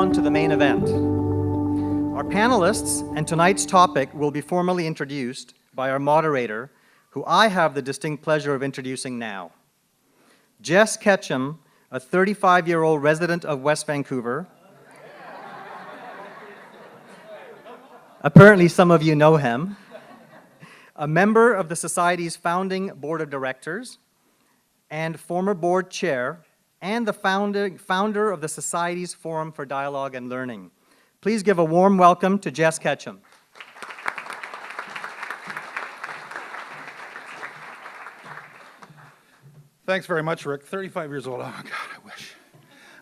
on to the main event. Our panelists and tonight's topic will be formally introduced by our moderator, who I have the distinct pleasure of introducing now. Jess Ketchum, a 35-year-old resident of West Vancouver. Apparently some of you know him. A member of the Society's founding board of directors and former board chair and the founder of the Society's Forum for Dialogue and Learning. Please give a warm welcome to Jess Ketchum. Thanks very much, Rick. 35 years old. Oh, God,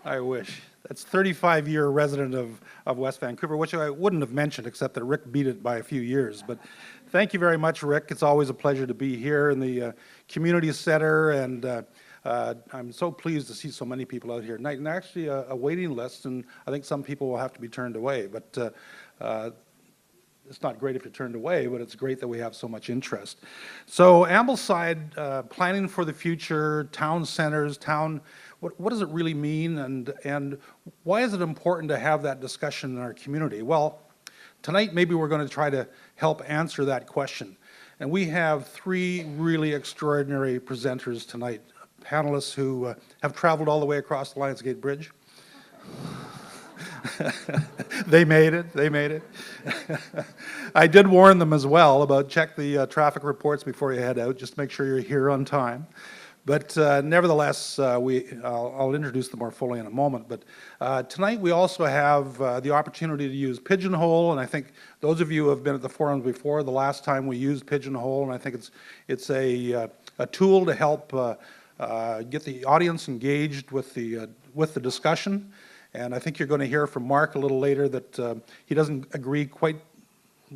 I wish. That's 35-year resident of West Vancouver, which I wouldn't have mentioned except that Rick beat it by a few years. But thank you very much, Rick. It's always a pleasure to be here in the community center, and I'm so pleased to see so many people out here tonight, and actually a waiting list, and I think some people will have to be turned away. But it's not great if you're turned away, but it's great that we have so much interest. So Ambleside, planning for the future, town centers, what does it really mean, and why is it important to have that discussion in our community? Well, tonight maybe we're going to try to help answer that question. And we have three really extraordinary presenters tonight, panelists who have traveled all the way across the Lionsgate Bridge. They made it. I did warn them as well about check the traffic reports before you head out, just to make sure you're here on time. But nevertheless, I'll introduce them more fully in a moment. But tonight we also have the opportunity to use Pigeonhole, and I think those of you who have been at the forums before, the last time we used Pigeonhole, and I think it's a tool to help get the audience engaged with the discussion. And I think you're going to hear from Mark a little later that he doesn't agree quite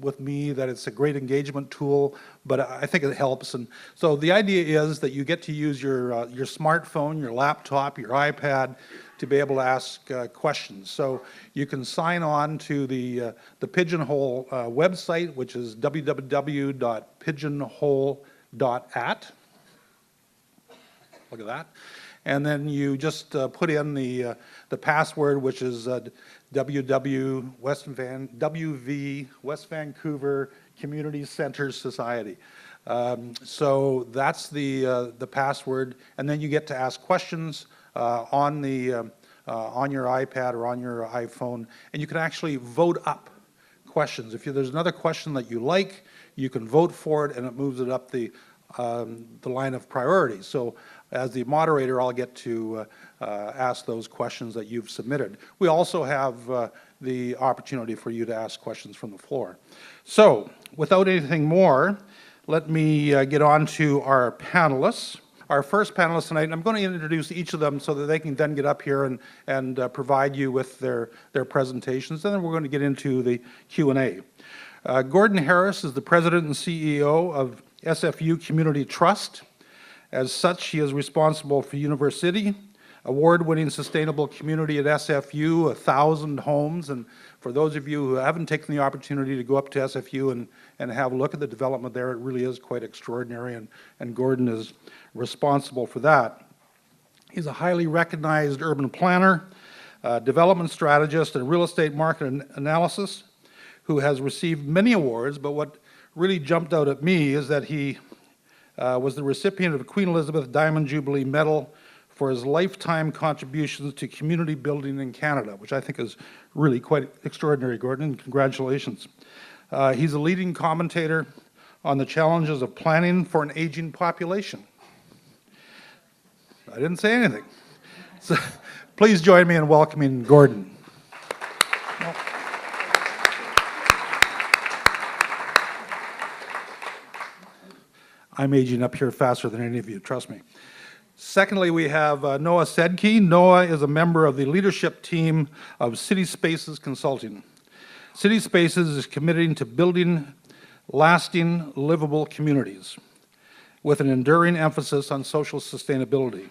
with me that it's a great engagement tool, but I think it helps. And so the idea is that you get to use your smartphone, your laptop, your iPad to be able to ask questions. So you can sign on to the Pigeonhole website, which is www.pigeonhole.at. Look at that. And then you just put in the password, which is WV West Vancouver Community Center Society. So that's the password, and then you get to ask questions on your iPad or on your iPhone, and you can actually vote up questions. If there's another question that you like, you can vote for it, and it moves it up the line of priority. So as the moderator, I'll get to ask those questions that you've submitted. We also have the opportunity for you to ask questions from the floor. So without anything more, let me get on to our panelists. Our first panelist tonight, and I'm going to introduce each of them so that they can then get up here and provide you with their presentations, and then we're going to get into the Q&A. Gordon Harris is the president and CEO of SFU Community Trust. As such, he is responsible for University, award-winning sustainable community at SFU, 1,000 homes. And for those of you who haven't taken the opportunity to go up to SFU and have a look at the development there, it really is quite extraordinary, and Gordon is responsible for that. He's a highly recognized urban planner, development strategist, and real estate market analysis who has received many awards, but what really jumped out at me is that he was the recipient of the Queen Elizabeth Diamond Jubilee Medal for his lifetime contributions to community building in Canada, which I think is really quite extraordinary, Gordon, and congratulations. He's a leading commentator on the challenges of planning for an aging population. I didn't say anything. So please join me in welcoming Gordon. I'm aging up here faster than any of you, trust me. Secondly, we have Noha Sedky. Noha is a member of the leadership team of CitySpaces Consulting. CitySpaces is committing to building lasting, livable communities with an enduring emphasis on social sustainability.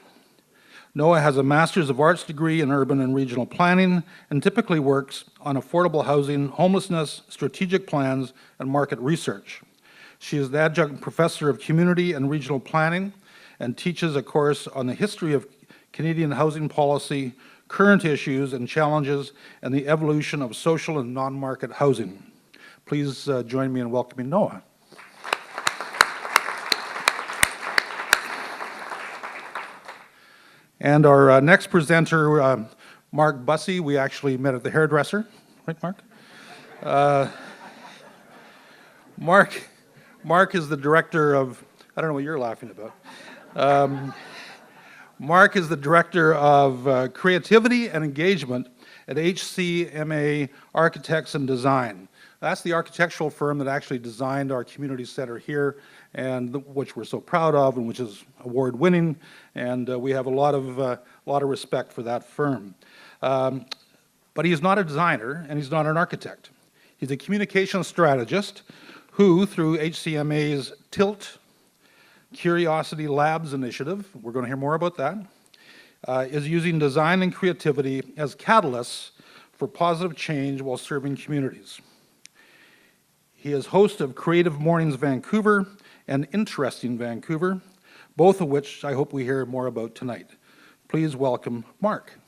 Noha has a Master's of Arts degree in urban and regional planning and typically works on affordable housing, homelessness, strategic plans, and market research. She is the adjunct professor of community and regional planning and teaches a course on the history of Canadian housing policy, current issues and challenges, and the evolution of social and non-market housing. Please join me in welcoming Noha. And our next presenter, Mark Busse, we actually met at the hairdresser, right, Mark? Mark is the director of, I don't know what you're laughing about. Mark is the director of creativity and engagement at HCMA Architects and Design. That's the architectural firm that actually designed our community center here, and which we're so proud of, and which is award-winning, and we have a lot of respect for that firm. But he's not a designer, and he's not an architect. He's a communications strategist who, through HCMA's Tilt Curiosity Labs initiative, we're going to hear more about that, is using design and creativity as catalysts for positive change while serving communities. He is host of Creative Mornings Vancouver and Interesting Vancouver, both of which I hope we hear more about tonight. Please welcome Mark.